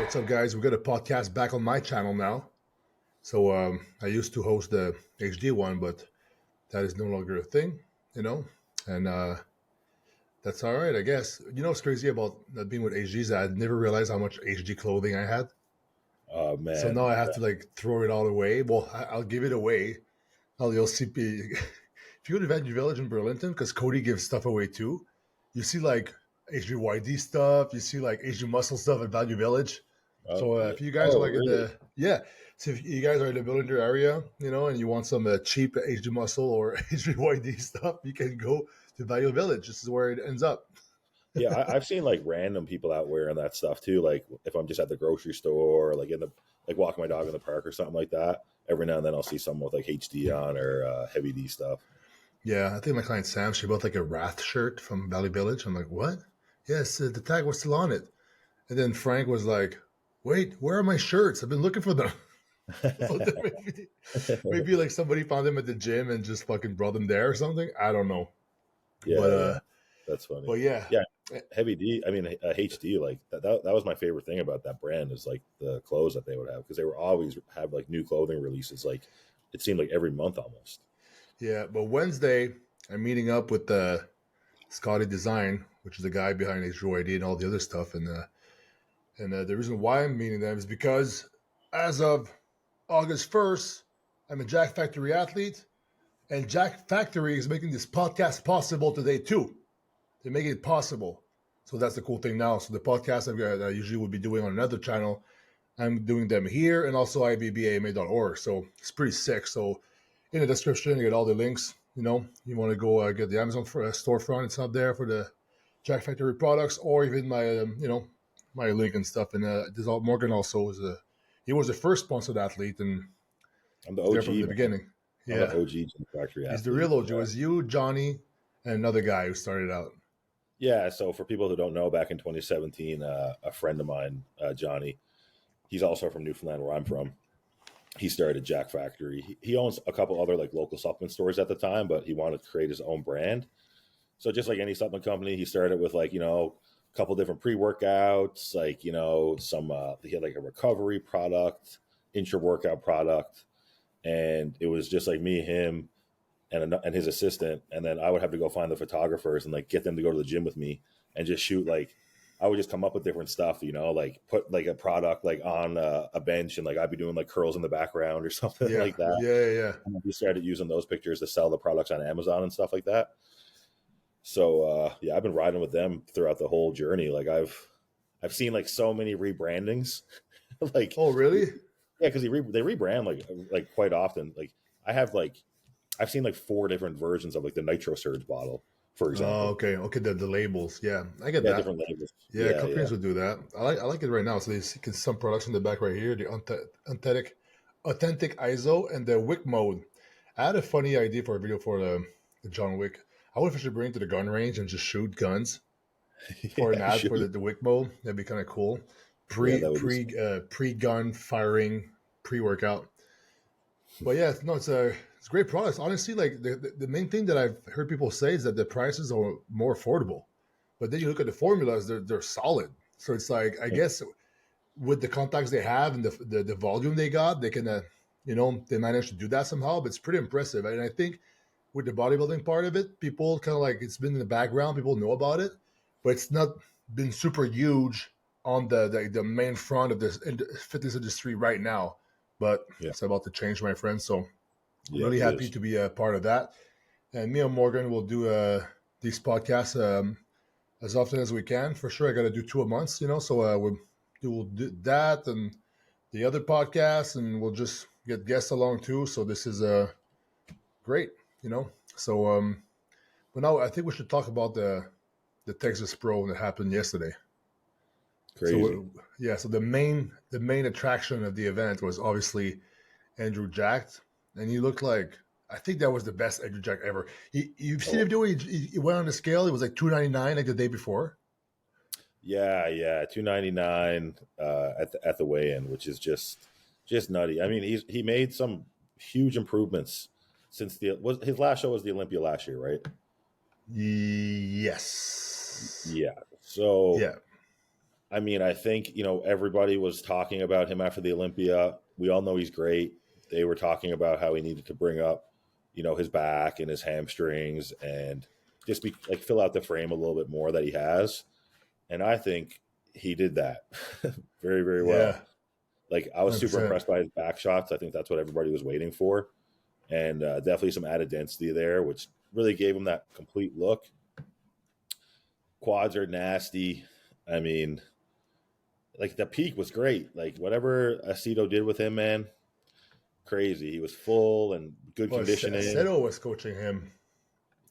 What's up, guys? We got a podcast back on my channel now. So I used to host the HD one, but that is no longer a thing, you know. And that's all right, I guess. You know what's crazy about being with HD is that I never realized how much HD clothing I had. Oh So man, now I have to like throw it all away. Well, I'll give it away. You'll see. If you go to Value Village in Burlington, because Cody gives stuff away too, you see like HGYD stuff. You see like HD Muscle stuff at Value Village. oh So yeah, if you guys are oh like in really? the so if you guys are in the Burlington area, you know, and you want some cheap HD Muscle or HGYD stuff, you can go to Value Village. This is where it ends up. Yeah, I've seen like random people out wearing that stuff too. Like if I'm just at the grocery store, or like in the like walking my dog in the park or something like that. Every now and then I'll see someone with like HD on or heavy D stuff. Yeah, I think my client Sam, she bought like a Wrath shirt from Valley Village. I'm like, what? Yes, the tag was still on it. And then Frank was like, wait, where are my shirts? I've been looking for them. So then maybe like somebody found them at the gym and just fucking brought them there or something. I don't know. But Yeah, yeah, that's but funny. yeah. Yeah, heavy D. I mean HD. Like that was my favorite thing about that brand is like the clothes that they would have because they were always have like new clothing releases. Like it seemed like every month almost. Yeah. But Wednesday I'm meeting up with Scotty Design, which is the guy behind HROID and all the other stuff. And the reason why I'm meeting them is because as of August 1st, I'm a Jack Factory athlete. And Jack Factory is making this podcast possible today too. They're making it possible. So that's the cool thing now. So the podcast I usually would be doing on another channel, I'm doing them here and also IBBAMA.org. So it's pretty sick. So in the description, you get all the links. You know, you want to go get the Amazon storefront. It's up there for the Jack Factory products, or even my my link and stuff. And there's all Morgan also is he was the first sponsored athlete and I'm the he's there from OG the man. beginning. I'm an Yeah, OG Gym Factory he's the athlete. real OG. It was you, Johnny, and another guy who started out. Yeah, so for people who don't know, back in 2017, a friend of mine, Johnny, he's also from Newfoundland, where I'm from. He started Jack Factory. He owns a couple other like local supplement stores at the time, but he wanted to create his own brand. So just like any supplement company, he started with like a couple different pre workouts, like some he had like a recovery product, intra workout product, and it was just like me, him, and his assistant, and then I would have to go find the photographers and like get them to go to the gym with me and just shoot. Like I would just come up with different stuff, like put like a product like on a bench and like I'd be doing like curls in the background or something Yeah, like that. yeah. And we started using those pictures to sell the products on Amazon and stuff like that. So yeah, I've been riding with them throughout the whole journey. Like I've seen like so many rebrandings, like Oh, really? yeah, because they rebrand like quite often. Like I have like I've seen like four different versions of like the Nitro Surge bottle, for Oh, example. okay. The labels. Yeah, I get Yeah, that. different labels. Yeah, Yeah, yeah. companies will do that. I like it right now. So there's some products in the back right here. The authentic ISO and the Wick mode. I had a funny idea for a video for the John Wick. I wonder if I should bring it to the gun range and just shoot guns for an Yeah, ad sure. for the Wick mode. That'd be kind of cool. Yeah, that would be sick. Pre gun firing pre workout. But yeah, no, it's great products. Honestly, like the main thing that I've heard people say is that the prices are more affordable. But then you look at the formulas; they're solid. So it's like I guess with the contacts they have and the volume they got, they can they managed to do that somehow. But it's pretty impressive. And I think with the bodybuilding part of it, people kind of like it's been in the background. People know about it, but it's not been super huge on the main front of this fitness industry right now. But Yeah, it's about to change, my friend. So I'm yeah, really it happy is. to be a part of that. And me and Morgan will do these podcasts as often as we can. For sure, I got to do two a month, so we'll do that and the other podcasts, and we'll just get guests along too. So this is great, So, but now I think we should talk about the Texas Pro that happened yesterday. Crazy. So yeah, so the main attraction of the event was obviously Andrew Jacked, and he looked like I think that was the best Andrew Jack ever. You've seen him Oh, do it. He went on the scale. It was like 299 like the day before. yeah, yeah. 299 at the weigh-in, which is just nutty. I mean, he made some huge improvements since the was his last show was the Olympia last year, right? Yes. Yeah. So Yeah. I mean, I think, everybody was talking about him after the Olympia. We all know he's great. They were talking about how he needed to bring up, his back and his hamstrings and just be like fill out the frame a little bit more that he has. And I think he did that very, very Yeah, well. Like I was super 100%. impressed by his back shots. I think that's what everybody was waiting for, and definitely some added density there, which really gave him that complete look. Quads are nasty. I mean, like the peak was great. Like whatever Aceto did with him, man, crazy. He was full and good Well, conditioning. Seto was coaching him.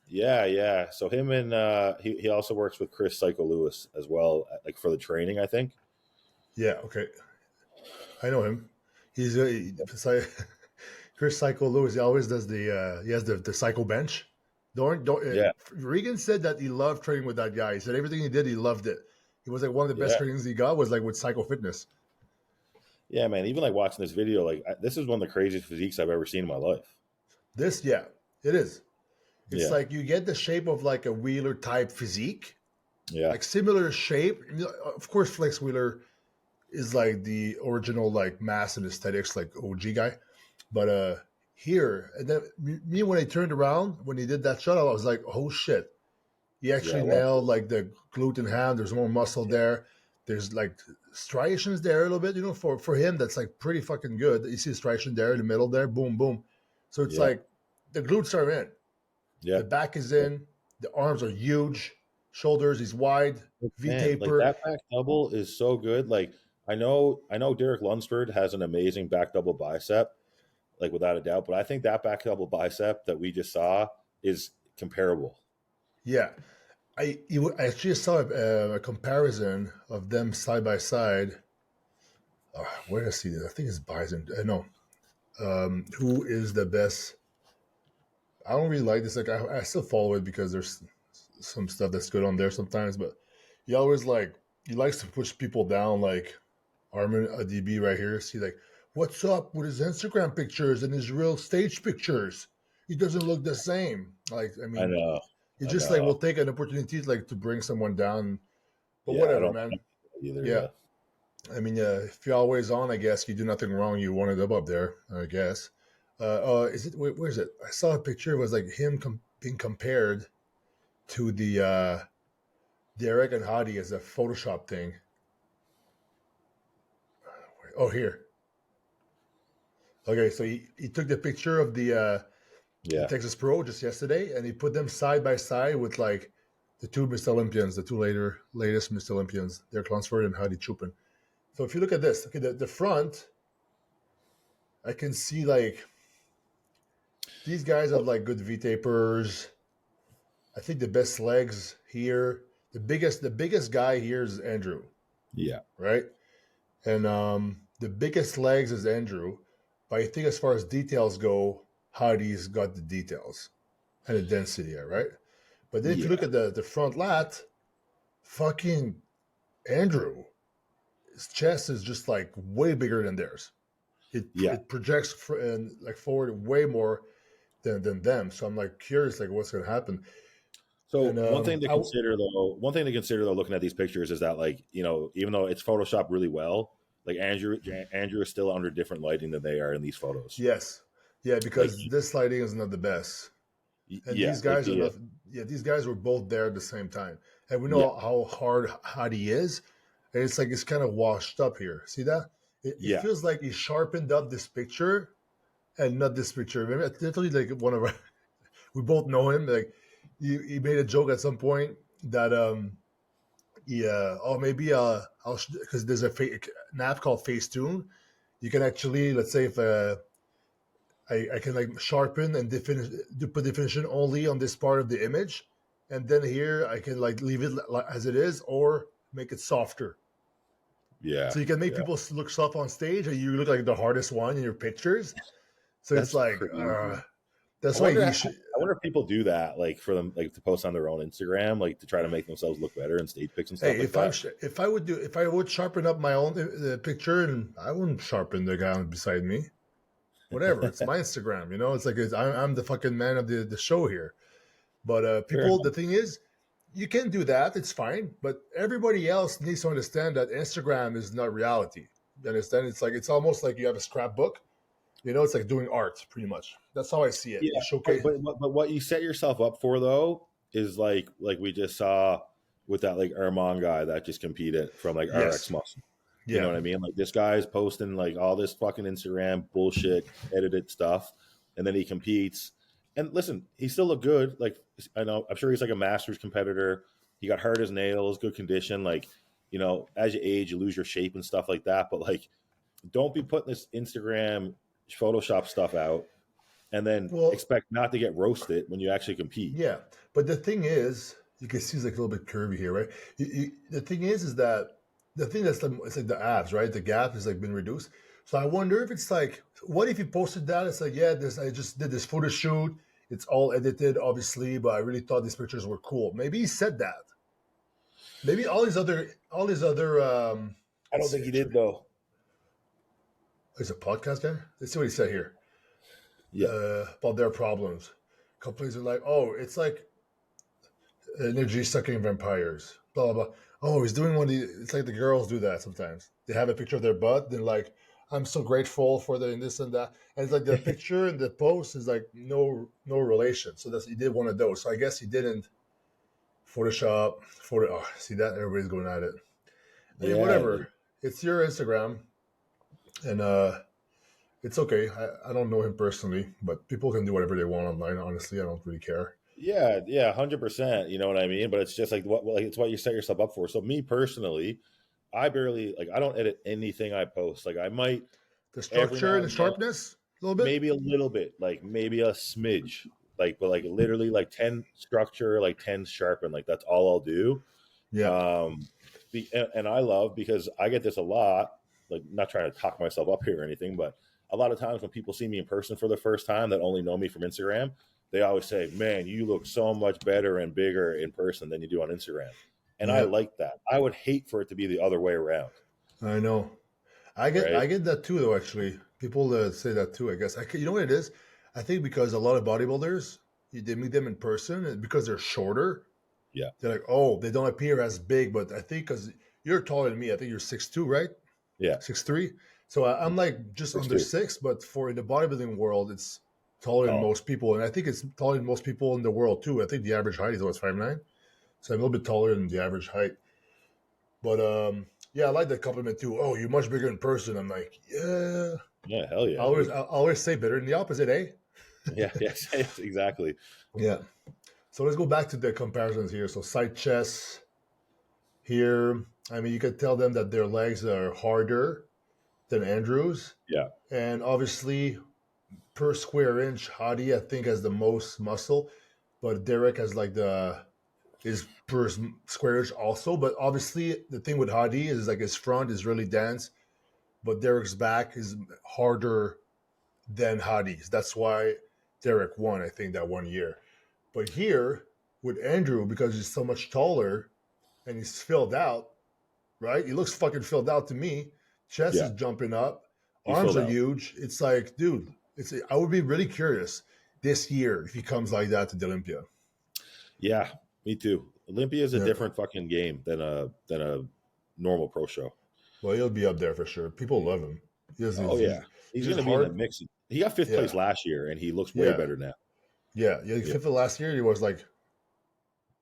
Yeah, yeah. So him and he also works with Chris Psycho Lewis as well, like for the training, I think. Yeah, okay. I know him. He's Chris Psycho Lewis. He always does he has the Psycho bench. Don't Yeah, Regan said that he loved training with that guy. He said everything he did, he loved it. He was like one of the best yeah, trainings he got was like with Psycho Fitness. yeah, man. Even like watching this video, like this is one of the craziest physiques I've ever seen in my life. This, yeah, it is. It's Yeah, like you get the shape of like a Wheeler type physique, yeah, like similar shape. Of course, Flex Wheeler is like the original like mass and aesthetics like OG guy. But here and then me when I turned around when he did that shot, I was like, oh shit. He yeah. actually Well, nailed like the glute and ham. There's more muscle there. There's like striations there a little bit, for him that's like pretty fucking good. You see the striation there in the middle there, boom, boom. So it's yeah, like the glutes are in, yeah. the back is in, the arms are huge, shoulders he's wide, V Man, like taper. that back double is so good. Like I know Derek Lunsford has an amazing back double bicep, like without a doubt. But I think that back double bicep that we just saw is comparable. Yeah, I actually saw a comparison of them side by side. Where did I see this? I think it's Bison. No, who is the best? I don't really like this. Like I still follow it because there's some stuff that's good on there sometimes, but he always he likes to push people down. Like Armin DB right here. See like what's up with his Instagram pictures and his real stage pictures? He doesn't look the same. Like I I mean, know, he I just like know. will take an opportunity like to bring someone down. But Yeah, I whatever, don't man. either. Yeah. Yeah, I mean, if you're always on, I guess you do nothing wrong. You wanted up there, I guess. Is it? Where is it? I saw a picture. It was like him being compared to the Eric and Hadi as a Photoshop thing. Oh, here. Okay, so he took the picture of the yeah, Texas Pro just yesterday, and he put them side by side with like the two Mr. Olympians, the two latest Mr. Olympians, Derek Lunsford and Hadi Chupin. So if you look at this, okay, the front, I can see like these guys have like good V tapers. I think the best legs here. The biggest guy here is Andrew, yeah, right? And the biggest legs is Andrew. But I think as far as details go, Hardy's got the details and the density here, right? But then if you look yeah, at the front lat, fucking Andrew, his chest is just like way bigger than theirs. It yeah. it projects and like forward way more than them. So I'm like curious, like what's gonna happen. And So one thing to consider though, looking at these pictures is that like even though it's photoshopped really well, like Andrew is still under different lighting than they are in these photos. yes, yeah, Like because this lighting is not the best. And yeah, these like guys are the not. Yeah, these guys were both there at the same time, and we yeah, know how hard he is, and it's like it's kind of washed up here. See that? It yeah. feels like he sharpened up this picture and not this picture. Maybe it's definitely like one of our. We both know him. Like he made a joke at some point that yeah, oh maybe I'll because there's an app called Facetune. You can actually let's say if I can like sharpen and put definition only on this part of the image, and then here I can like leave it as it is or make it softer. Yeah, So you can make yeah. people look soft on stage, and you look like the hardest one in your pictures. So it's That's like crazy. I that's why wonder. he I should. wonder if people do that, like for them, like to post on their own Instagram, like to try to make themselves look better in stage pics and Hey, stuff like that. if I would sharpen up my own picture, and I wouldn't sharpen the guy beside me. Whatever, it's my Instagram. It's like I'm the fucking man of the show here. But Fair people, the enough. thing is, you can do that. It's fine, but everybody else needs to understand that Instagram is not reality. You understand? It's like it's almost like you have a scrapbook. You know, it's like doing art, pretty much. That's how I see it. You Yeah, showcase. but what you set yourself up for though is like we just saw with that like Armand guy that just competed from like RX Yes. Muscle. You know Yeah. what I mean? Like this guy's posting like all this fucking Instagram bullshit, edited stuff, and then he competes. And listen, he still looked good. Like I know, I'm sure he's like a Masters competitor. He got hard as nails, good condition. Like you know, as you age, you lose your shape and stuff like that. But like, don't be putting this Instagram Photoshop stuff out and then Well, expect not to get roasted when you actually compete. yeah. But the thing is, you can see it's like a little bit curvy here, right? The thing is that the thing that's it's like the abs, right? The gap has like been reduced. So I wonder if it's like, what if you posted that? It's like, yeah, this I just did this photo shoot. It's all edited, obviously, but I really thought these pictures were cool. Maybe he said that. Maybe all these other I let's don't see think he actually. did though. He's a podcast guy. Let's see what he said here. Yeah, About their problems. Companies are like, oh, it's like energy sucking vampires. Blah blah blah. Oh, he's doing one of these. It's like the girls do that sometimes. They have a picture of their butt. Then like, I'm so grateful for the this and that. And it's like the picture and the post is like no relation. So that's he did one of those. So I guess he didn't Photoshop. Photo. Oh, see that everybody's going at it. I mean, yeah, whatever. It's your Instagram, and it's okay. I don't know him personally, but people can do whatever they want online. Honestly, I don't really care. yeah, 100%. You know what I mean? But it's just like what like it's what you set yourself up for. So me personally, I barely like I don't edit anything I post. Like I might The every structure now and the and then, sharpness, a little bit. maybe a little bit, like maybe a smidge, like but like literally like 10 structure, like 10 sharpen. Like that's all I'll do. Yeah. And I love because I get this a lot. Like not trying to talk myself up here or anything, but a lot of times when people see me in person for the first time that only know me from Instagram, they always say, "Man, you look so much better and bigger in person than you do on Instagram." And I Yeah. like that. I would hate for it to be the other way around, I know. I get right? I get that too though. Actually, people say that too. I guess you know what it is. I think because a lot of bodybuilders, they meet them in person, and because they're shorter, Yeah, they're like, oh, they don't appear as big. But I think because you're taller than me, I think you're 6'2", right? yeah, 6'3". So I'm like just six under two. six. But for in the bodybuilding world, it's taller than Oh, most people, and I think it's taller than most people in the world too. I think the average height is what's 5'9". So I'm a little bit taller than the average height. But yeah, I like that compliment too. Oh, you're much bigger in person. I'm like, yeah. yeah, hell I yeah, always dude. I always say better than the opposite, eh? Yeah, yes, yes, exactly. Yeah. So let's go back to the comparisons here. So side chest here. I mean, you could tell them that their legs are harder than Andrew's, Yeah, and obviously per square inch, Hadi I think has the most muscle, but Derek has like the is per square inch also. But obviously, the thing with Hadi is like his front is really dense, but Derek's back is harder than Hadi's. That's why Derek won, I think, that 1 year. But here with Andrew, because he's so much taller and he's filled out, right? He looks fucking filled out to me. Chest yeah, is jumping up, he's arms filled are out. huge. It's like, dude, I would be really curious this year if he comes like that to the Olympia. Yeah, me too. Olympia is a Yeah. different fucking game than a normal pro show. Well, he'll be up there for sure. People love him. Oh yeah, He's he's just going to be in the hard. mix. He got fifth Yeah. place last year, and he looks way Yeah. better now. Yeah. Yeah, Fifth of last year, he was like,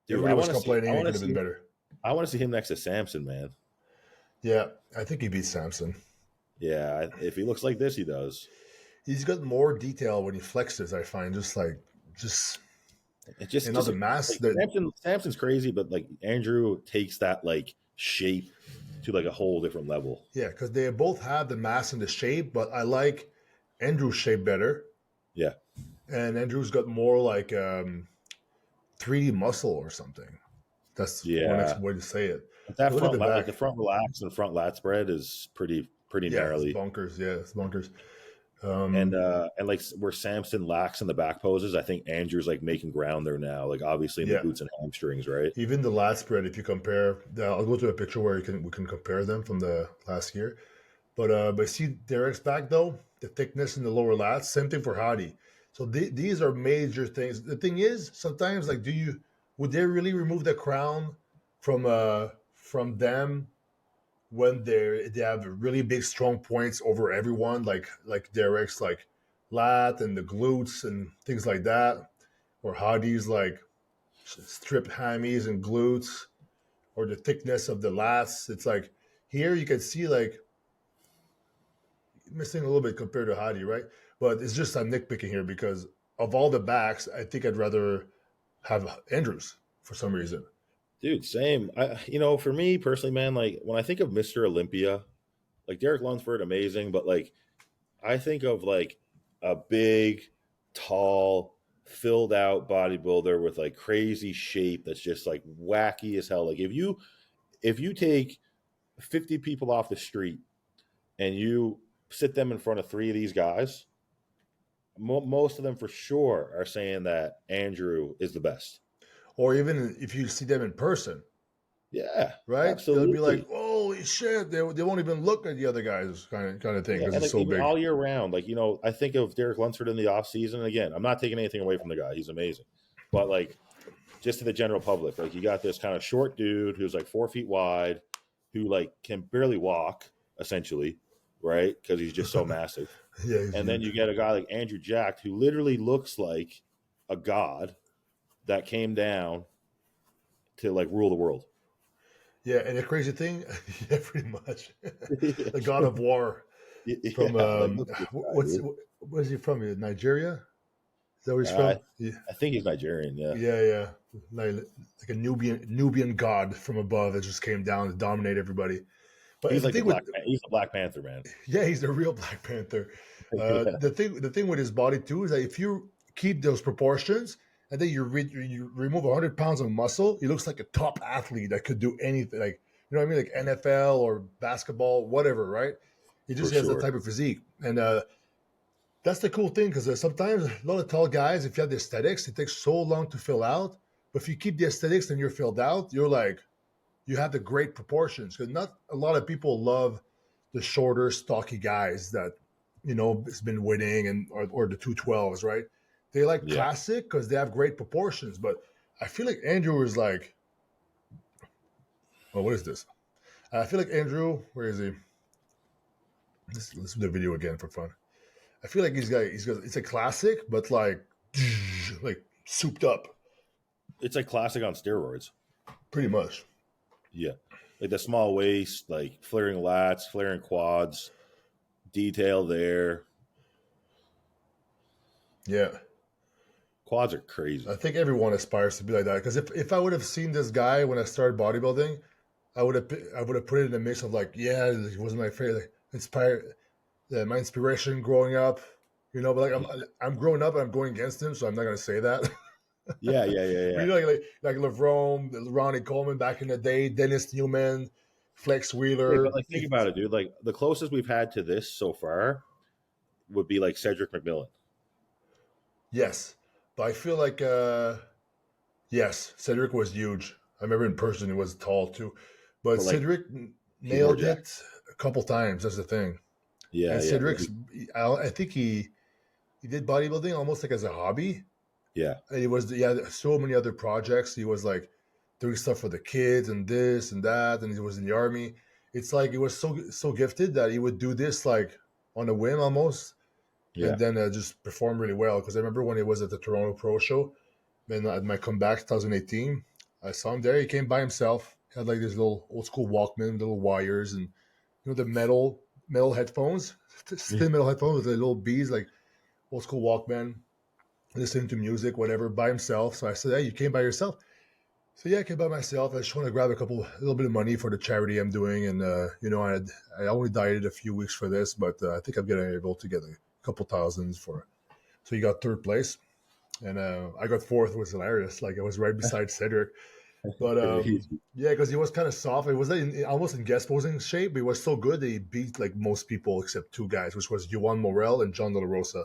dude, everybody was complaining I it want could to have been see, better. I want to see him next to Samson, man. Yeah. I think he beat Samson. Yeah, if he looks like this, he does. He's got more detail when he flexes, I find. Just It and not just the mass like that Samson's crazy, but like Andrew takes that like shape to like a whole different level. yeah, because they both have the mass and the shape, but I like Andrew's shape better. Yeah, And Andrew's got more like 3D muscle or something. That's one yeah. way to say it. But that Look at the like back. the front relax and front lat spread is pretty Yeah, it's gnarly. bonkers. Yeah, it's bonkers. And like where Samson lacks in the back poses, I think Andrew's like making ground there now. Like obviously in the Yeah, glutes and hamstrings, right? even the lat spread. If you compare, I'll go to a picture where we can compare them from the last year. But see Derek's back though, the thickness in the lower lats. Same thing for Hadi. So these are major things. The thing is, sometimes like, do you would they really remove the crown from them when they have really big strong points over everyone, like Derek's like lat and the glutes and things like that, or Hadi's like strip hammies and glutes, or the thickness of the lats. It's like here you can see like missing a little bit compared to Hadi, right? But it's just I'm nitpicking here because of all the backs, I think I'd rather have Andrews for some reason. Dude, same. For me personally, man, like when I think of Mr. Olympia, like Derek Lunsford, amazing, but like I think of like a big, tall, filled out bodybuilder with like crazy shape that's just like wacky as hell. Like if you take 50 people off the street and you sit them in front of three of these guys, most of them for sure are saying that Andrew is the best. Or even if you see them in person, Yeah, right? They'll be like, absolutely. "Holy shit!" They won't even look at the other guys, kind of thing, Yeah, because and it's like so even big. all year round, like I think of Derek Lunsford in the off season. Again, I'm not taking anything away from the guy; he's amazing. But like, just to the general public, like you got this kind of short dude who's like 4 feet wide, who like can barely walk, essentially, right? Because he's just so massive. Yeah, he's And then huge. you get a guy like Andrew Jack, who literally looks like a god that came down to like rule the world. Yeah, and the crazy thing, yeah, pretty much, the yeah, God of War from like look at this guy, what's dude. where's he from? Nigeria? Is that where he's Uh, from? Yeah, I think he's Nigerian. Yeah, yeah. Like a Nubian god from above that just came down to dominate everybody. But he's the like the thing with He's the Black Panther, man. yeah, he's the real Black Panther. yeah, The thing with his body too is that if you keep those proportions and then you remove 100 pounds of muscle, he looks like a top athlete that could do anything. Like you know what I mean, like NFL or basketball, whatever. Right? He for just has that sure. type of physique, and that's the cool thing because sometimes a lot of tall guys, if you have the aesthetics, it takes so long to fill out. But if you keep the aesthetics and you're filled out, you're like you have the great proportions because not a lot of people love the shorter, stocky guys that has been winning or the 212s, right? They like Yeah, classic because they have great proportions. But I feel like Andrew is like, oh, what is this? I feel like Andrew, where is he? Let's do the video again for fun. I feel like it's a classic, but like souped up, it's like classic on steroids. pretty much. Yeah, like the small waist, like flaring lats, flaring quads, detail there. Yeah. Quads are crazy. I think everyone aspires to be like that. Because if I would have seen this guy when I started bodybuilding, I would have put it in the mix of like, yeah, he was my favorite, like, inspired, my inspiration growing up, But like I'm growing up, and I'm going against him, so I'm not gonna say that. Yeah, yeah, yeah, But yeah. like Levrone, Ronnie Coleman back in the day, Dennis Newman, Flex Yeah, but Wheeler. like think about it, dude. Like the closest we've had to this so far would be like Cedric McMillan. Yes, but I feel like yes, Cedric was huge. I remember in person he was tall too, but But like Cedric he's more nailed jacked. it a couple times. That's the thing. Yeah, And yeah, but I think he did bodybuilding almost like as a hobby. yeah, And he had so many other projects. He was like doing stuff for the kids and this and that, and he was in the army. It's like he was so gifted that he would do this like on a whim almost, and yeah. then just perform really well. Because I remember when he was at the Toronto Pro Show, then at my comeback 2018, I saw him there. He came by himself. He had like this little old school Walkman, little wires, and the metal headphones, thin metal headphones with the little bees, like old school Walkman, listening to music, whatever, by himself. So I said, "Hey, you came by yourself?" So yeah, I came by myself. I just want to grab a little bit of money for the charity I'm doing, and I only dieted a few weeks for this, but I think I'm gonna be able to get a couple thousands for. So he got third place, and I got fourth. It was hilarious. Like I was right beside Cedric, but yeah, because he was kind of soft. It was almost in guest posing shape, but he was so good that he beat like most people except two guys, which was Juan Morel and John De La Rosa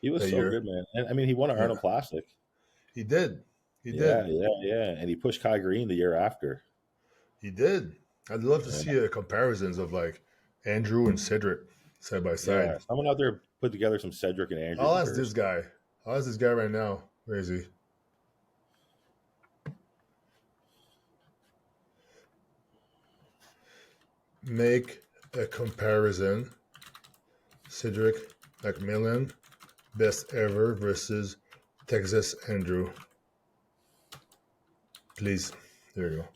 He was that so year. good, man. And I mean, he won an Arnold Yeah, Classic. he did. He Yeah, did. yeah, yeah. And he pushed Kai Green the year after. He did. I'd love to Yeah, see comparisons of like Andrew and Cedric side by yeah. side. Someone out there put together some Cedric and Andrew I'll ask this comparison. guy. I'll ask this guy right now. Where is he? make a comparison. Cedric McMillan, best ever versus Texas Andrew. Please. There you go.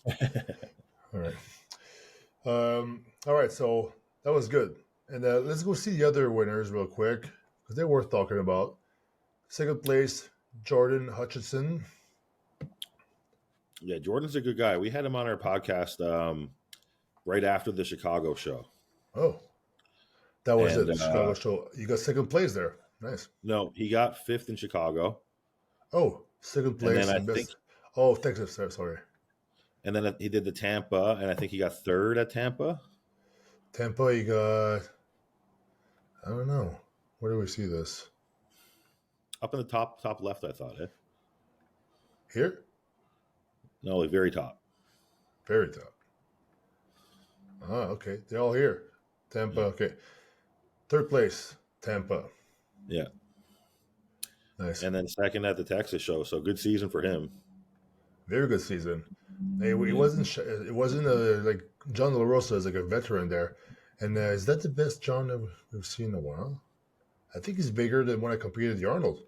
All right. All right. So that was good. And let's go see the other winners real quick because they're worth talking about. Second place, Jordan Hutchinson. Yeah, Jordan's a good guy. We had him on our podcast right after the Chicago show. Oh, that was And, it. Chicago show. You got second place there. Nice. No, he got fifth in Chicago. Oh, second place then and best. Oh, Texas. Sorry. And then he did the Tampa, and I think he got third at Tampa. Tampa, you got. I don't know. Where do we see this? Up in the top left, I thought. Here? No, like very top. Very top. Ah, okay. They're all here. Tampa, Yeah. okay. Third place, Tampa. Yeah. Nice. And then second at the Texas show. So good season for him. Very good season. It wasn't. It wasn't like John La Rosa is like a veteran there, and is that the best John we've seen in a while? I think he's bigger than when I competed the Arnold.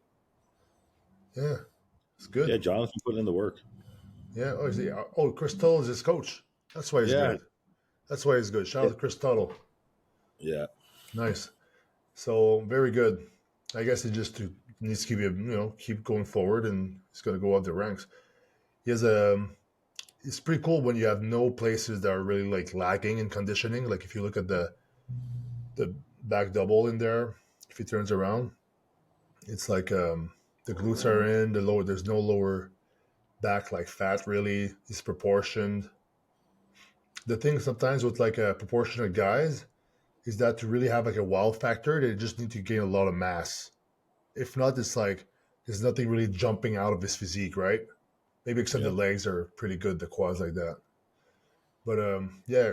Yeah, it's good. Yeah, John's been putting in the work. Yeah. Oh, Chris Tuttle is his coach. That's why he's good. That's why he's good. Shout out to Chris Tuttle. Yeah. Nice. So very good. I guess he just needs to keep going forward, and he's going to go up the ranks. He has it's pretty cool when you have no places that are really like lagging in conditioning. Like if you look at the back double in there, if he turns around, it's like the glutes are in the lower. There's no lower back like fat really. It's proportioned. The thing sometimes with like a proportionate guys is that to really have like a wow factor, they just need to gain a lot of mass. If not, it's like there's nothing really jumping out of his physique, right? Maybe except the legs are pretty good, the quads like that. But yeah,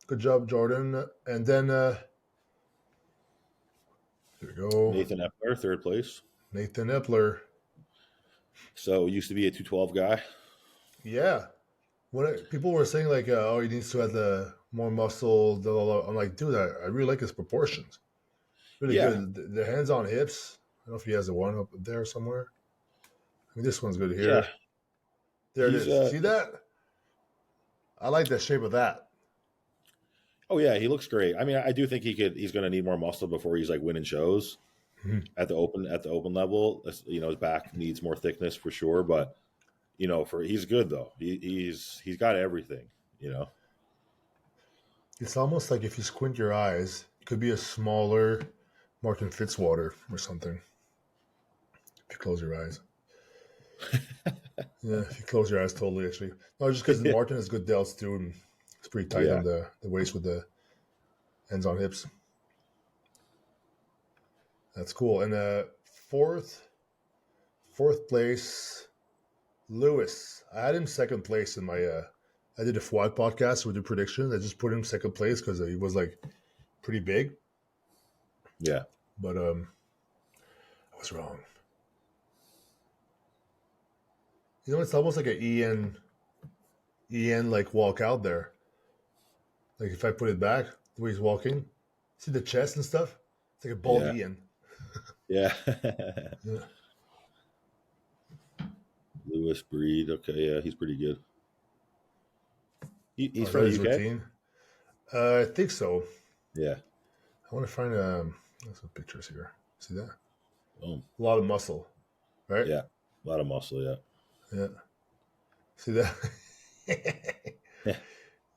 good job, Jordan. And then here we go. Nathan Epler, third place. Nathan Epler. So used to be a 212 guy. Yeah. People were saying like, oh, he needs to have the more muscle. Blah, blah, blah. I'm like, dude, I really like his proportions. Really good. The hands on hips. I don't know if he has the one up there somewhere. I mean, this one's good here. Yeah. There it is. See that? I like the shape of that. Oh yeah, he looks great. I mean, I do think he's going to need more muscle before he's like winning shows at the open level. His back needs more thickness for sure, but he's good though. He's got everything. It's almost like if you squint your eyes, it could be a smaller Martin Fitzwater or something. If you close your eyes. Yeah, if you close your eyes totally, actually. No, just because Martin has good delts too, and it's pretty tight on the waist with the hands on hips. That's cool. And fourth place, Lewis. I had him second place in my I did a FWAD podcast with the predictions. I just put him second place because he was like pretty big. Yeah. But I was wrong. It's almost like an EN like walk out there. Like if I put it back, the way he's walking, see the chest and stuff? It's like a bald Ian. Yeah. Yeah. Lewis Breed. Okay, yeah, he's pretty good. He's from his the UK? routine. I think so. Yeah. I want to find some pictures here. See that? Oh. A lot of muscle, right? Yeah, a lot of muscle. Yeah. Yeah. See that? Yeah.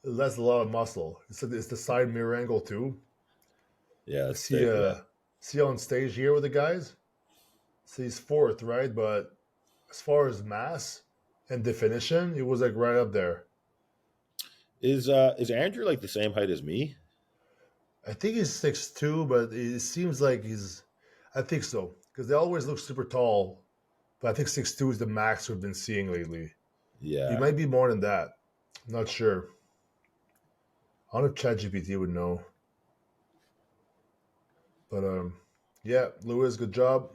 That's a lot of muscle. It's the side mirror angle too. Yeah. See on stage here with the guys. See, he's fourth, right? But as far as mass and definition, he was like right up there. Is Andrew like the same height as me? I think he's 6'2", but it seems like I think so because they always look super tall. But I think 6'2" is the max we've been seeing lately. Yeah. He might be more than that. I'm not sure. I don't know if ChatGPT would know. But yeah, Lewis, good job.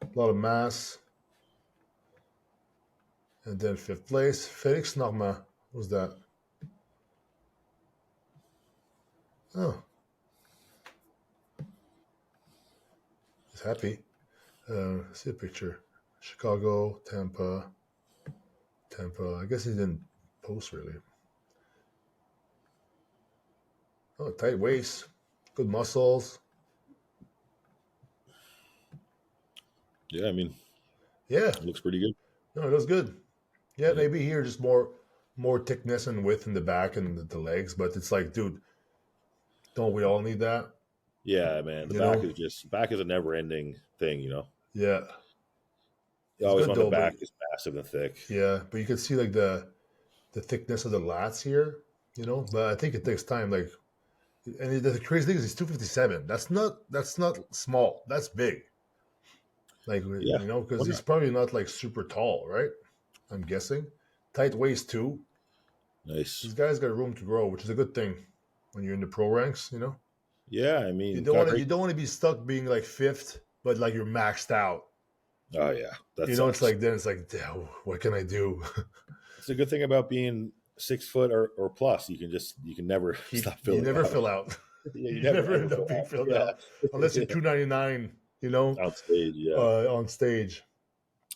A lot of mass. And then fifth place, Felix Norma. Who's that? Oh, he's happy. See a picture. Chicago, Tampa. I guess he didn't post really. Oh, tight waist, good muscles. Yeah, I mean, Yeah, it looks pretty good. no, it was good. Yeah, Yeah, maybe here just more thickness and width in the back and the legs, but it's like, dude, don't we all need that? yeah, man. The You back know? is back is a never ending thing. Yeah, You it's always good want the though, but back is massive and thick. yeah, but you can see like the thickness of the lats here. But I think it takes time. Like, and the crazy thing is he's 257. That's not small. That's big. Like, Yeah, because why he's not? probably not like super tall, right? I'm guessing. Tight waist too. Nice. These guys got room to grow, which is a good thing when you're in the pro ranks. Yeah, I You mean, don't got want to great. you don't want to be stuck being like fifth, but like you're maxed out. Oh yeah, that It's sucks. like then it's like, "Damn, what can I do?" It's a good thing about being 6 foot or plus. You can never stop You filling never out. fill out. Yeah, you You never never ever end up fill being out. filled out unless you're Yeah, 299. on stage. Yeah. On stage.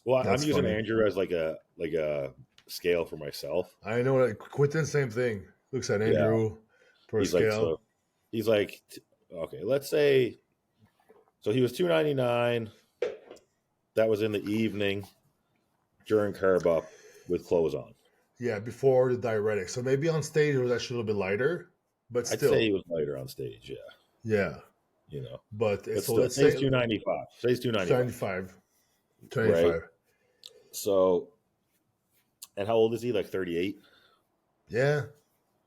Well, I'm That's using funny. Andrew as like a scale for myself. I know that Quentin, same thing. Looks at Yeah, Andrew for a he's like scale. so. He's like okay. Let's say so. He was 299. That was in the evening during carb up with clothes on. Yeah, before the diuretic. So maybe on stage it was actually a little bit lighter, but I'd say still, he was lighter on stage. Yeah, yeah. you know, But but so still, let's say he's say 295. Say he's 295. 25, Right. 25. So, and how old is he? Like 38, Yeah,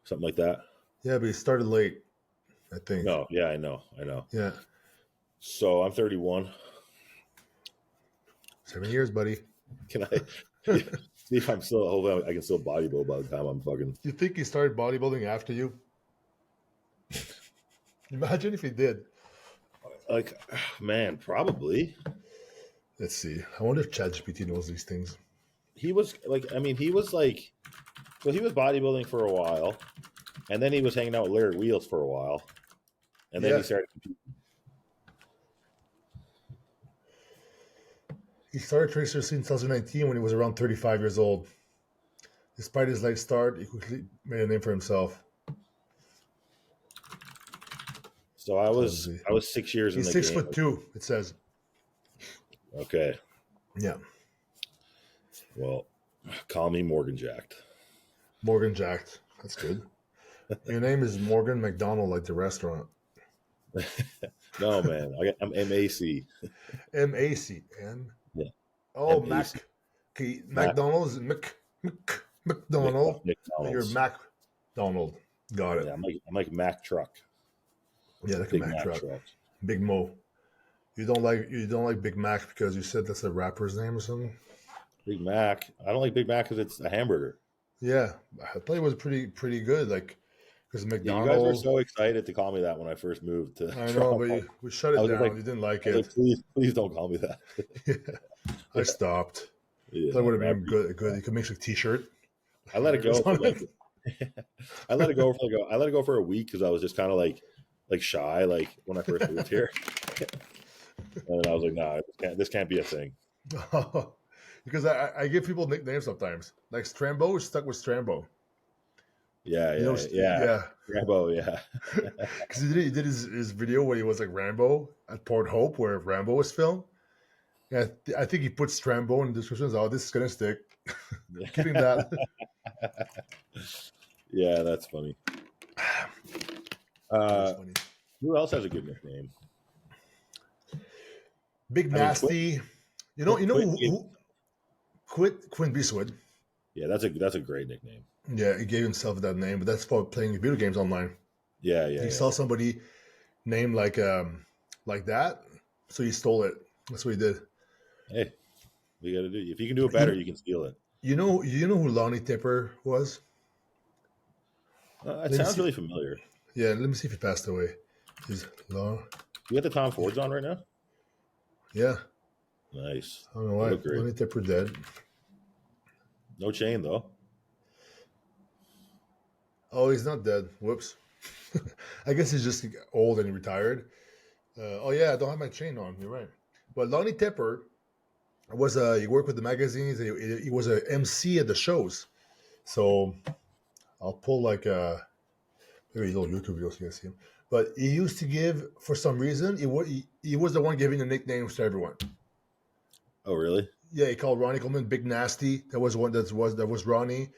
something like that. yeah, but he started late, I think. No, yeah, I know. Yeah, So I'm 31. 7 years, buddy. Can I see if I'm still? Hopefully, I can still bodybuild by the time I'm fucking. You think he started bodybuilding after you? Imagine if he did. Like, man, probably. Let's see. I wonder if ChatGPT knows these things. He was like, I mean, he was like, so he was bodybuilding for a while, and then he was hanging out with Larry Wheels for a while, and then Yeah, he started. he started Tracer in 2019 when he was around 35 years old. Despite his late start, he quickly made a name for himself. So I was 6 years in He's the six game. foot two. It says. Okay, Yeah, well, call me Morgan Jacked. Morgan Jacked. That's good. Your name is Morgan McDonald, like the restaurant. No, man, I'm MAC. MAC. M. Yeah, Oh, MAC. Mac. Okay, Mac McDonald's is McDonald, and you're McDonald's. MacDonald. Got it. Yeah, I'm like Mac Truck, Yeah, like a Big Mac Mac truck. Truck. Big Mo. You don't like Big Mac because you said that's a rapper's name or something? Big Mac. I don't like Big Mac because it's a hamburger. Yeah, I thought it was pretty good. Like, because Yeah, you guys were McDonald. so excited to call me that when I first moved to I know, but Toronto. we shut I it was just down. like, You didn't like I was it. like, please don't call me that. I stopped. Yeah, That would have I been good. appreciate Good. that. You could make a T-shirt. I let it Yours go for on like, it. I let it go for I let it go for a week because I was just kind of like shy, like when I first moved here, and then I was like, nah, this can't be a thing. Because I give people nicknames sometimes. Like Strambo is stuck with Strambo. Yeah, You know, yeah. yeah. Rambo, yeah. Because he did his video where he was like Rambo at Port Hope, where Rambo was filmed. Yeah, I think he put Strambo in the description. Oh, this is gonna stick. Keeping that. Yeah, that's funny. That is Uh, funny. who else has a good nickname? Big I mean, Quit, Nasty. Quit, Quit. Who quit Quinn Beastwood. Yeah, that's a great nickname. Yeah, he gave himself that name, but that's for playing video games online. He Yeah. saw somebody named like that, so he stole it. That's what he did. Hey, we got to do. If you can do it You better, know, you can steal it. you know who Lonnie Tipper was? It Let me sounds see. really familiar. Yeah, let me see if he passed away. He's Lon. You got the Tom Fords on right now? Yeah, Nice. I don't know They why look great. Lonnie Tipper dead. No chain though. Oh, he's not dead. Whoops. I guess he's just old and retired. Oh yeah, I don't have my chain on. You're right. But Lonnie Tepper was he worked with the magazines. He was a MC at the shows. So I'll pull like maybe a little YouTube video so you can see him. But he used to give, for some reason, he was the one giving the nicknames to everyone. Oh, really? Yeah, he called Ronnie Coleman Big Nasty. That was one that was Ronnie.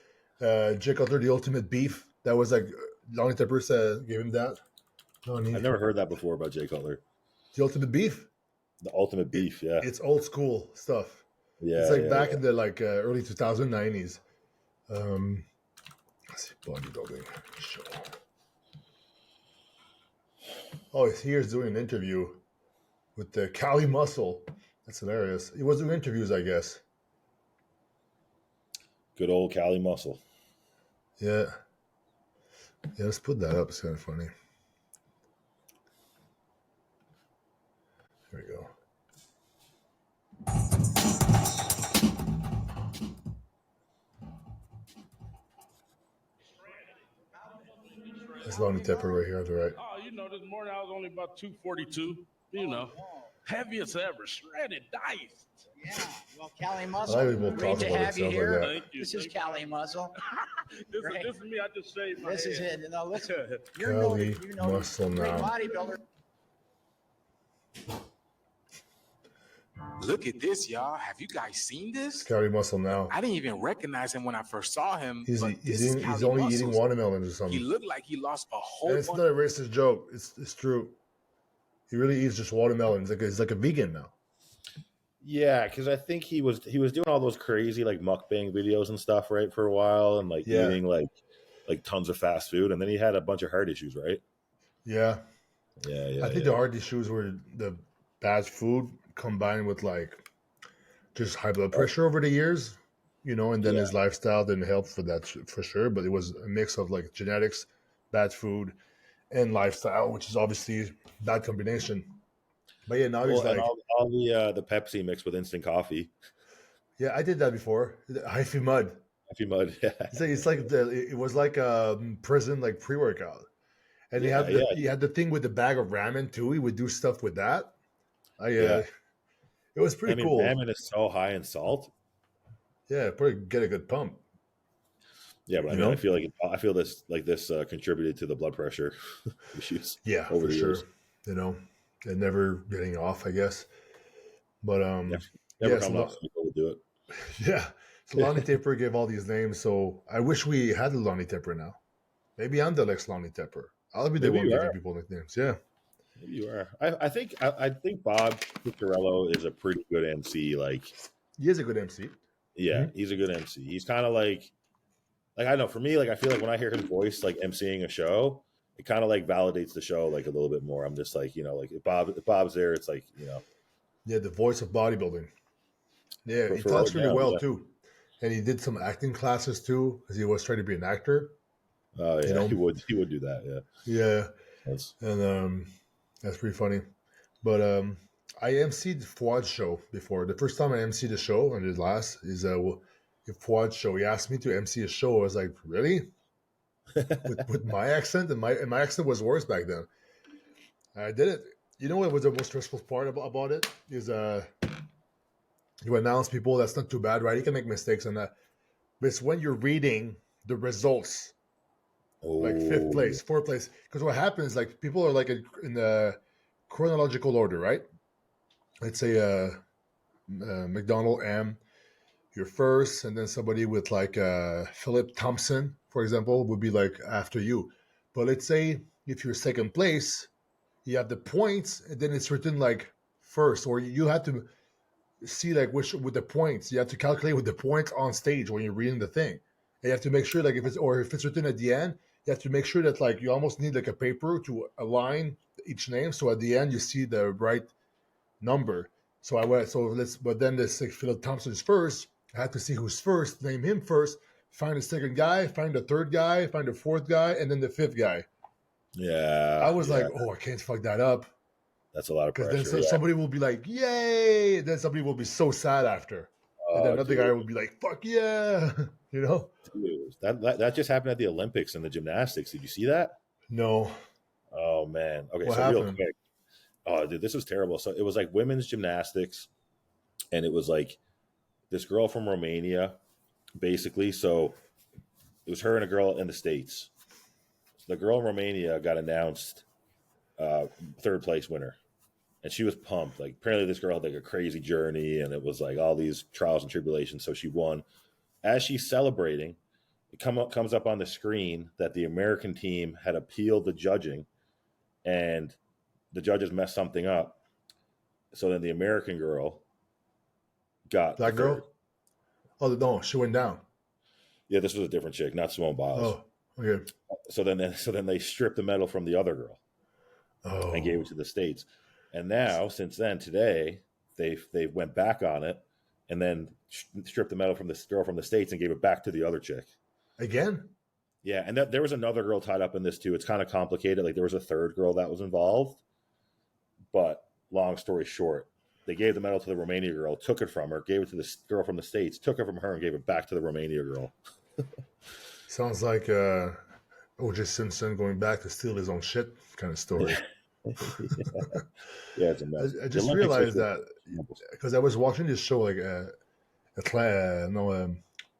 Jay Cutler, the Ultimate Beef. That was like Lonnie Tepper gave him that. Lonnie, I've never heard that before about Jay Cutler. the Ultimate Beef. The Ultimate Beef, yeah. It's old school stuff. Yeah. It's like yeah, back yeah. in the early 2090s. Let's see, bodybuilding show. Oh, here's doing an interview with the Cali Muscle. That's hilarious. He was doing interviews, I guess. Good old Cali Muscle. Yeah. Yeah, let's put that up. It's kind of funny. There we go. That's Lonnie Tepper right here on the right. Oh, this morning I was only about 242. Heaviest ever, shredded, diced. Yeah, well, Cali I Muscle, like when people great talk to about have you stuff here. like that. Thank you. This is Cali Muscle. Great. This is me. I just shaved my This is head. it. No, listen, you're Cali great Muscle now. bodybuilder. Look at this, y'all. Have you guys seen this? Cali Muscle now. I didn't even recognize him when I first saw him. He's but this is he's Cali only Muscles. eating watermelons or He something. looked like he lost a whole And it's bunch. not a racist joke. It's true. He really eats just watermelons. He's like a vegan now. Yeah, because I think he was doing all those crazy like mukbang videos and stuff, right, for a while, and like Yeah. eating like tons of fast food, and then he had a bunch of heart issues, right? Yeah. Yeah. I think the hard issues were the bad food combined with like just high blood pressure over the years, and then his lifestyle didn't help for that for sure. But it was a mix of like genetics, bad food, and lifestyle, which is obviously a bad combination. But yeah, now he's and like, all the Pepsi mixed with instant coffee. yeah, I did that before. Hyphy mud. Coffee mud. Yeah. It's like it was like a prison like pre-workout, and he had the thing with the bag of ramen too. He would do stuff with that. It was pretty cool. Ramen is so high in salt. Yeah, probably get a good pump. Yeah, but I feel this contributed to the blood pressure issues. Yeah, over for the sure. years. And never getting off, I guess. But Never come off people to do it. yeah. So Lonnie Tepper gave all these names. So I wish we had a Lonnie Tepper now. Maybe I'm the next Lonnie Tepper. I'll be the one giving people nicknames. Yeah. Maybe you are. I think Bob Picciarello is a pretty good MC. Like, he is a good MC. Yeah, he's a good MC. He's kind of like I don't know. For me, like I feel like when I hear his voice, like MCing a show, it kind of like validates the show like a little bit more. I'm just like, like if Bob's there, it's like, Yeah, the voice of bodybuilding. Yeah, he talks really well too, and he did some acting classes too, because he was trying to be an actor. Oh yeah, he would do that. Yeah. Yeah, that's pretty funny. But I MC'd Fuad's show before. The first time I MC'd a show, and his last is Fuad's show. He asked me to MC a show. I was like, really? with my accent, and my accent was worse back then. I did it. You know what was the most stressful part about it is you announce people. That's not too bad, right? You can make mistakes on that, but it's when you're reading the results, like 5th place, 4th place. Because what happens, like people are like in the chronological order, right? Let's say McDonald M, you're first, and then somebody with like Philip Thompson, for example, would be like after you. But let's say if you're 2nd place, you have the points, and then it's written like first, or you have to see like which with the points. You have to calculate with the points on stage when you're reading the thing. And you have to make sure like if it's written at the end, you have to make sure that like you almost need like a paper to align each name, so at the end you see the right number. But then this like Philip Thompson is first. I have to see who's first, name him first, find the 2nd guy, find the 3rd guy, find the 4th guy, and then the 5th guy. Yeah, I was like, I can't fuck that up. That's a lot of pressure. Because then somebody will be like, yay! And then somebody will be so sad after. And then another guy will be like, fuck yeah! Dude, that just happened at the Olympics and the gymnastics. Did you see that? No. Oh man. Okay, What so real happened? quick. Oh, dude, this was terrible. So it was like women's gymnastics, and it was like this girl from Romania, basically. So it was her and a girl in the States. So the girl in Romania got announced third place winner, and she was pumped. Like apparently this girl had like a crazy journey, and it was like all these trials and tribulations. So she won. As she's celebrating, comes up on the screen that the American team had appealed the judging, and the judges messed something up. So then the American girl got the That third. girl? Oh no, she went down. Yeah, this was a different chick, not Simone Biles. Oh, okay. So then they stripped the medal from the other girl and gave Oh, it to the States. And now, since then, today they went back on it and then stripped the medal from this girl from the States and gave it back to the other chick. again? Yeah, and there was another girl tied up in this too. It's kind of complicated. Like there was a third girl that was involved, but long story short, they gave the medal to the Romania girl, took it from her, gave it to the girl from the States, took it from her, and gave it back to the Romania girl. Sounds like O.J. Simpson going back to steal his own shit kind of story. Yeah, it's a mess. I The just Olympics realized that examples. because I was watching this show, like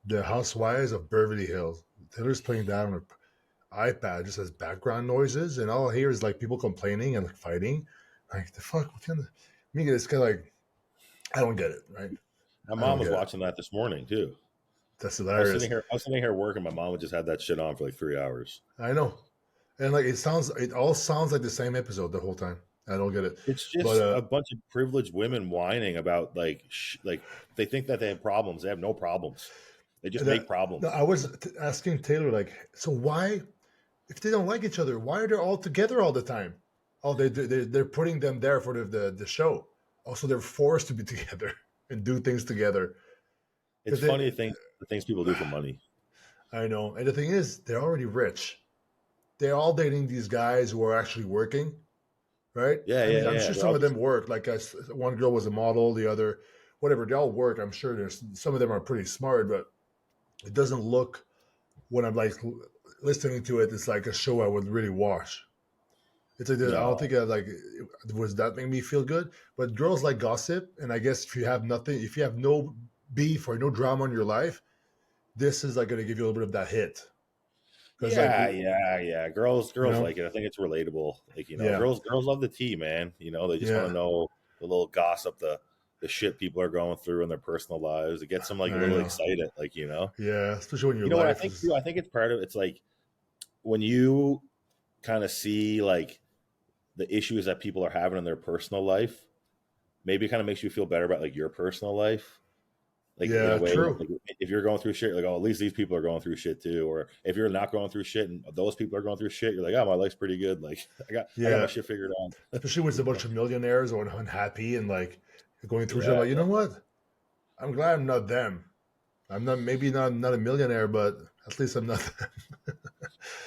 the Housewives of Beverly Hills. Taylor's playing that on her iPad, just as background noises, and all I hear is like people complaining and like fighting. Like the fuck? What kind of? Me, it's kind of like I don't get it, right? My I mom don't was get it. watching that this morning too. That's I hilarious. was sitting here working. My mom would just have that shit on for like 3 hours. I know, and like it all sounds like the same episode the whole time. I don't get it, It's but just a bunch of privileged women whining about like they think that they have problems. They have no problems. They just make problems. no, I was asking Taylor like, so why, if they don't like each other, why are they all together all the time? Oh, they're putting them there for the show. Also, they're forced to be together and do things together. It's 'Cause they, funny the things people do for money. I know, and the thing is, they're already rich. They're all dating these guys who are actually working, right? Yeah, I mean, yeah, I'm yeah. sure They're some all of them work. Like one girl was a model, the other, whatever. They all work. I'm sure there's some of them are pretty smart, but it doesn't look when I'm like listening to it. It's like a show I would really watch. It's like I don't no. think was that make me feel good. But girls like gossip, and I guess if you have nothing, if you have no beef or no drama in your life, this is like going to give you a little bit of that hit. Because like Yeah. Girls you know, like it. I think it's relatable. Like, yeah, girls love the tea, man. They just want yeah, to know the little gossip, the shit people are going through in their personal lives. It gets them like a I little know, excited, like. yeah, especially when your You know what I life think is, too? I think it's part of it's like when you kind of see like the issues that people are having in their personal life, maybe it kind of makes you feel better about like your personal life. Like in a yeah, way, true, like if you're going through shit, like oh, at least these people are going through shit too. Or if you're not going through shit and those people are going through shit, you're like, oh, my life's pretty good. Like I got my yeah, shit figured out. especially with a You know? bunch of millionaires or unhappy and like going through shit. Yeah, Like you know what? I'm glad I'm not them. I'm not maybe not a millionaire, but at least I'm not them.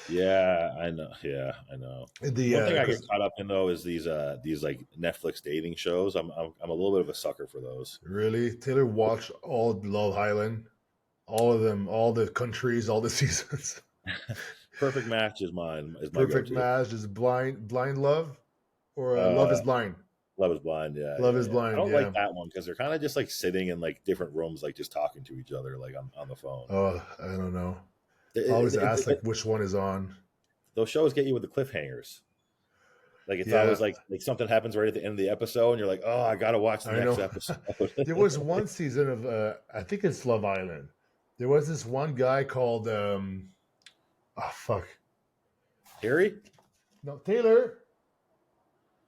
yeah, I know. Yeah, I know. The One thing I get because caught up in though is these like Netflix dating shows. I'm a little bit of a sucker for those. really Taylor watched all Love Island, all of them, all the countries, all the seasons. Perfect Match is mine is my Perfect go-to. Match is blind love or Love Uh, is Blind. Love is Blind. Yeah, Love yeah, is yeah. I blind. don't Yeah. like that one because they're kind of just like sitting in like different rooms, like just talking to each other, like on the phone. Oh, I don't know. I always It- it- ask like it- which one is on. those shows get you with the cliffhangers. Like it's Yeah, always like something happens right at the end of the episode, and you're like, oh, I gotta watch the I next know. episode. There was one season of I think it's Love Island. There was this one guy called oh fuck. Harry? No, Taylor,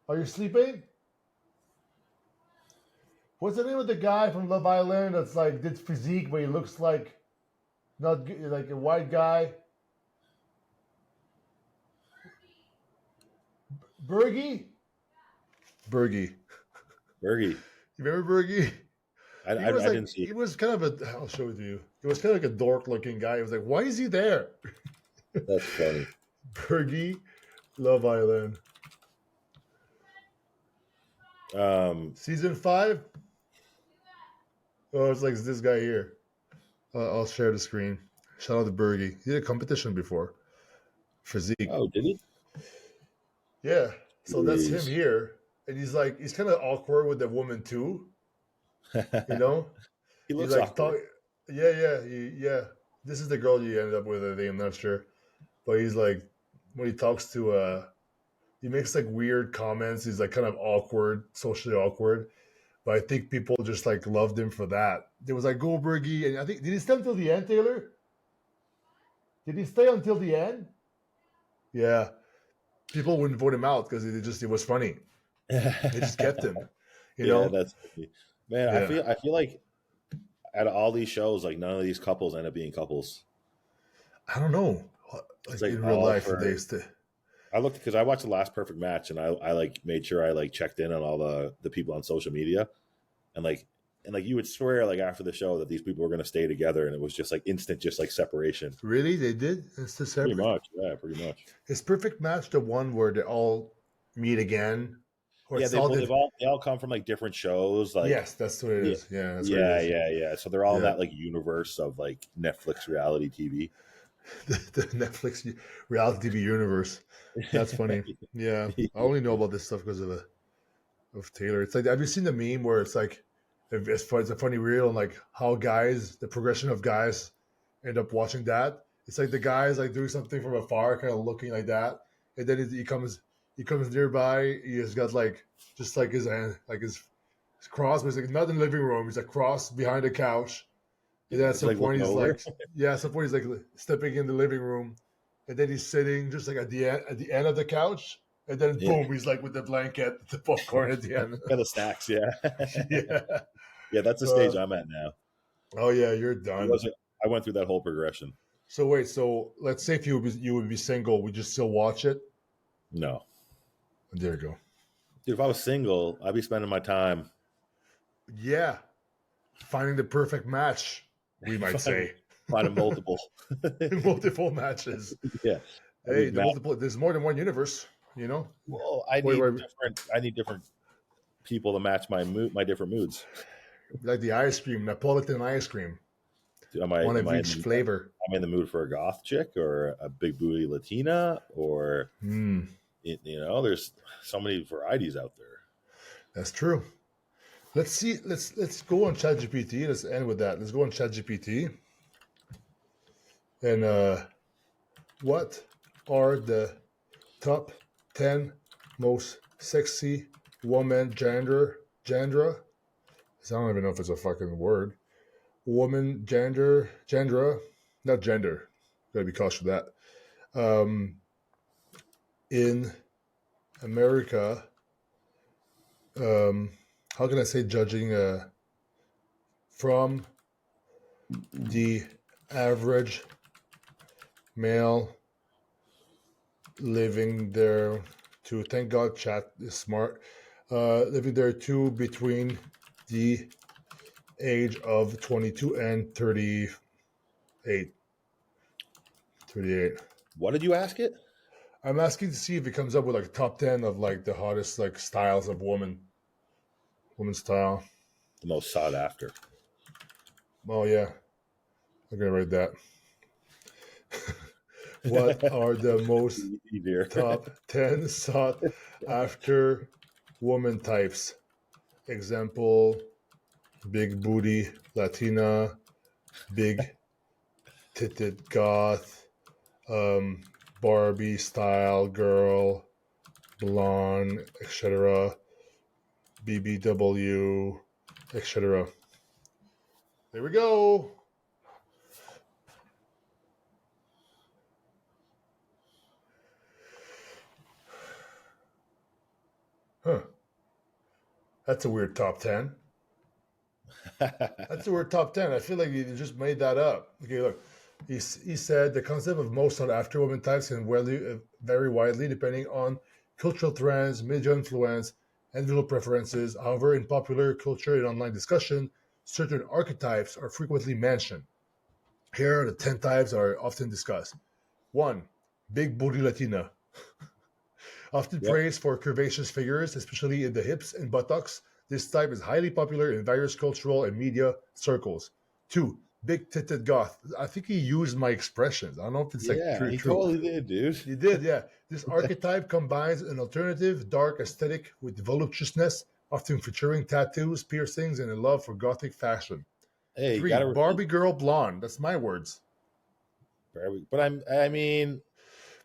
are you sleeping? What's the name of the guy from Love Island that's like did Physique, but he looks like like a white guy? Bergie? Bergie. Bergie. You remember Bergie? He was I like didn't see. he was kind of a I'll show it to you. He was kind of like a dork looking guy. He was like, why is he there? That's funny. Bergie, Love Island. Season 5? Oh, it's like this guy here. I'll share the screen. Shout out to Bergie. He did a competition before. Physique. Oh, did he? Yeah. So that's him Jeez. here, and he's kind of awkward with the woman too. You know, He he's looks like awkward. talk. Yeah. This is the girl you ended up with. I think I'm not sure, but he's like when he talks to he makes like weird comments. He's like kind of awkward, socially awkward. But I think people just like loved him for that. There was like Goldbergy, and I think did he stay until the end, Taylor? Did he stay until the end? Yeah. People wouldn't vote him out because it was funny. They just kept him. You Yeah, know? that's funny. Man. I Yeah. feel like out of all these shows, like none of these couples end up being couples. I don't know. It's Like like in real all life, for. they stay. I looked because I watched the last Perfect Match, and I like made sure I like checked in on all the people on social media, and like you would swear like after the show that these people were going to stay together, and it was just like instant, just like separation. Really? They did? It's the Pretty separate. much, yeah, pretty much. Is Perfect Match the one where they all meet again? Or Yeah, it's all they all come from like different shows, like Yes, that's what it yeah, is. Yeah, that's what it yeah, is. yeah, yeah. So they're all in Yeah. that like universe of like Netflix reality TV. The Netflix reality TV universe. That's funny. Yeah. I only know about this stuff because of Taylor. It's like, have you seen the meme where it's like, it's a funny reel and like how the progression of guys end up watching that. It's like the guy's like doing something from afar, kind of looking like that, and then he comes nearby. He has got like just like his hand, like his cross, but he's like not in the living room. He's like cross behind the couch, and then at It's some like point looking he's over. like, yeah, at some point he's like stepping in the living room, and then he's sitting just like at the end of the couch, and then Yeah, boom, he's like with the blanket, the popcorn at the end. yeah, the snacks. Yeah, Yeah. yeah. That's the stage I'm at now. Oh yeah, you're I done. wasn't. I went through that whole progression. So wait, so let's say if you would be single, would you still watch it? No, There you go. dude. If I was single, I'd be spending my time Yeah, finding the perfect match, we might finding, say. finding multiple. Multiple matches. Yeah, I Hey, need the multiple. There's more than one universe. You know. Well, I Wait, need wait. different. I need different people to match my mood, my different moods. Like the ice cream, Napolitan ice cream, one Am of I each flavor. am I in the mood for a goth chick or a big booty Latina or Hmm, there's so many varieties out there. that's true. Let's see. Let's go on ChatGPT. Let's end with that. Let's go on ChatGPT. And what are the top 10 most sexy woman genre? I don't even know if it's a fucking word. Woman genre, not gender. Gotta be cautious with that. In America, how can I say judging from the average male living there to, thank God chat is smart, living there to between the age of 22 and 38. 38. What did you ask it? I'm asking to see if it comes up with like top 10 of like the hottest like styles of woman style. The most sought after. Oh yeah, I'm gonna write that. What are the most Easier. top 10 sought after woman types? Example: big booty Latina, big titted goth, Barbie style girl, blonde, etc., BBW, etc. There we go. Huh. That's a weird top 10. That's a weird top 10. I feel like you just made that up. Okay, look. He said the concept of most sought after woman types can vary widely depending on cultural trends, media influence, and visual preferences. However, in popular culture and online discussion, certain archetypes are frequently mentioned. Here are the 10 types that are often discussed. 1. Big booty Latina. Often Yep. praised for curvaceous figures, especially in the hips and buttocks, this type is highly popular in various cultural and media circles. 2. big titted goth. I think he used my expressions. I don't know if it's like true. He totally did, dude. He did, yeah. This archetype combines an alternative, dark aesthetic with voluptuousness, often featuring tattoos, piercings, and a love for gothic fashion. Hey, 3, gotta Barbie girl blonde. That's my words. But I mean,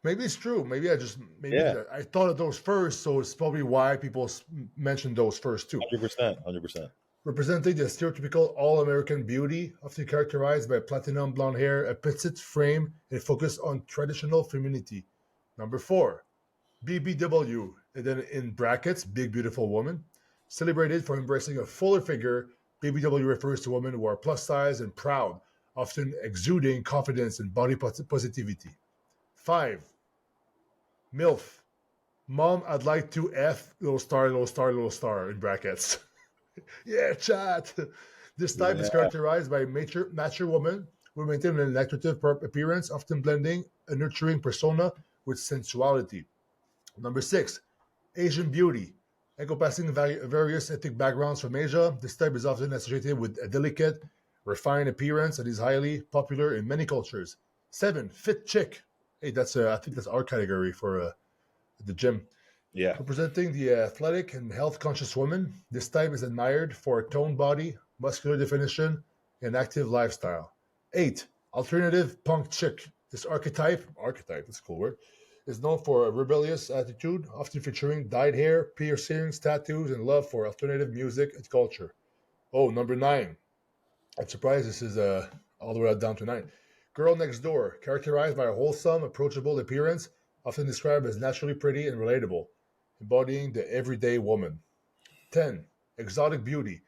Maybe it's true. Maybe Yeah. I thought of those first, so it's probably why people mentioned those first too. 100%. Representing the stereotypical all-American beauty, often characterized by platinum blonde hair, a petite frame, and focus on traditional femininity. Number 4, BBW, and then in brackets, Big Beautiful Woman. Celebrated for embracing a fuller figure, BBW refers to women who are plus size and proud, often exuding confidence and body positivity. 5, MILF. Mom, I'd like to F little star in brackets. Yeah, chat. This type is characterized by mature woman who maintain an attractive appearance, often blending a nurturing persona with sensuality. Number 6, Asian beauty. Encompassing various ethnic backgrounds from Asia, this type is often associated with a delicate, refined appearance and is highly popular in many cultures. 7, fit chick. Hey, that's I think that's our category for the gym. Yeah. Representing the athletic and health-conscious woman, this type is admired for a toned body, muscular definition, and active lifestyle. 8, alternative punk chick. This archetype, that's a cool word, is known for a rebellious attitude, often featuring dyed hair, piercings, tattoos, and love for alternative music and culture. Oh, number 9. I'm surprised this is all the way down to 9. Girl next door, characterized by a wholesome, approachable appearance, often described as naturally pretty and relatable, embodying the everyday woman. 10, exotic beauty.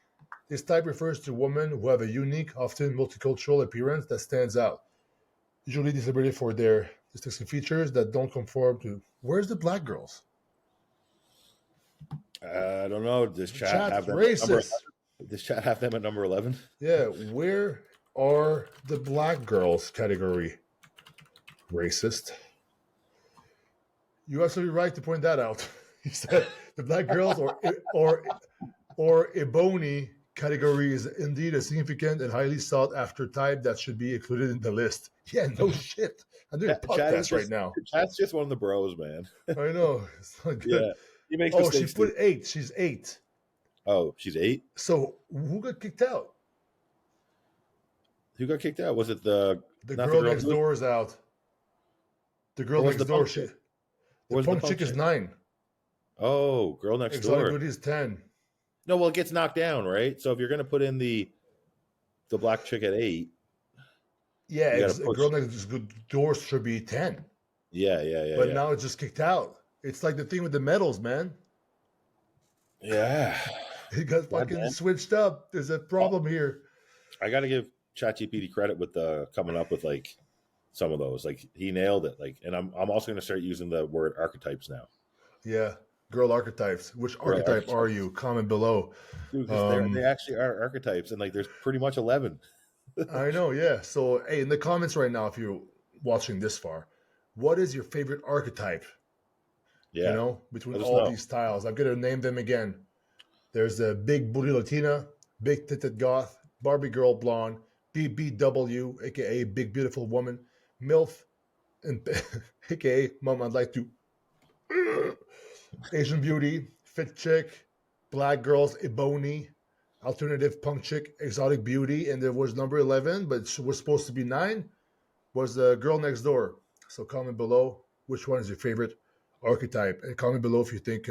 This type refers to women who have a unique, often multicultural appearance that stands out, usually celebrated for their distinctive features that don't conform to. Where's the black girls? I don't know. Does chat have them racist. Does chat have them at number 11? Yeah, where are the black girls category? Racist. You're absolutely right to point that out. He said the black girls or ebony category is indeed a significant and highly sought after type that should be included in the list. Yeah, no shit. I'm doing a podcast right now. Chat's just one of the bros, man. I know. It's not good. Yeah. He makes She mistakes put too. 8. She's 8. Oh, she's 8? So who got kicked out? Who got kicked out? Was it the girl next door is out. The girl next door. The punk chick is 9. Oh, girl next Exotic door. beauty is 10. No, well, it gets knocked down, right? So if you're going to put in the black chick at 8, yeah, girl next door should be 10. Yeah. But now it's just kicked out. It's like the thing with the medals, man. Yeah, It got fucking switched up. There's a problem here. I got to give ChatGPT credit with coming up with like some of those. Like he nailed it. Like, and I'm also going to start using the word archetypes now. Yeah, girl archetypes. Which archetype are you? Comment below. Dude, they actually are archetypes, and like there's pretty much 11. I know. Yeah. So hey, in the comments right now, if you're watching this far, what is your favorite archetype? Yeah. You know, between all these styles, I'm gonna name them again. There's a big booty Latina, big titted goth, Barbie girl blonde, BBW, aka big beautiful woman, MILF, and aka mom I'd like to, Asian beauty, fit chick, black girls, ebony, alternative punk chick, exotic beauty, and there was number 11, but it was supposed to be 9, was the girl next door. So comment below which one is your favorite archetype, and comment below if you think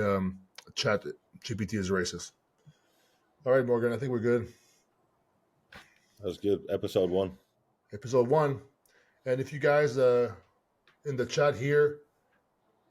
chat GPT is racist. All right, Morgan, I think we're good. That was good. Episode 1. And if you guys in the chat here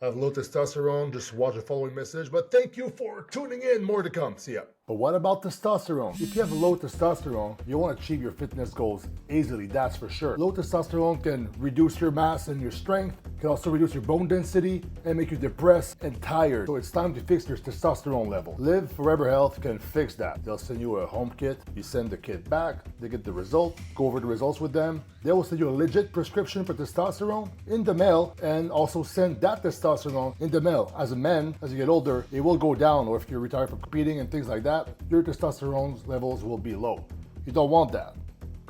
have low testosterone, just watch the following message. But thank you for tuning in. More to come. See ya. But what about testosterone? If you have low testosterone, you want to achieve your fitness goals easily, that's for sure. Low testosterone can reduce your mass and your strength, can also reduce your bone density and make you depressed and tired. So it's time to fix your testosterone level. Live Forever Health can fix that. They'll send you a home kit, you send the kit back, they get the result, go over the results with them. They will send you a legit prescription for testosterone in the mail and also send that testosterone in the mail. As a man, as you get older, it will go down, or if you're retired from competing and things like that, your testosterone levels will be low. You don't want that.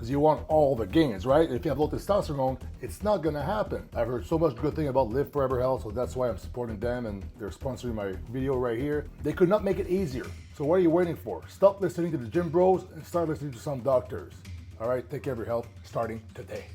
because you want all the gains, right? If you have low testosterone, it's not gonna happen. I've heard so much good thing about Live Forever Health, so that's why I'm supporting them, and they're sponsoring my video right here. They could not make it easier. So what are you waiting for? Stop listening to the gym bros and start listening to some doctors. All right, take care of your health starting today.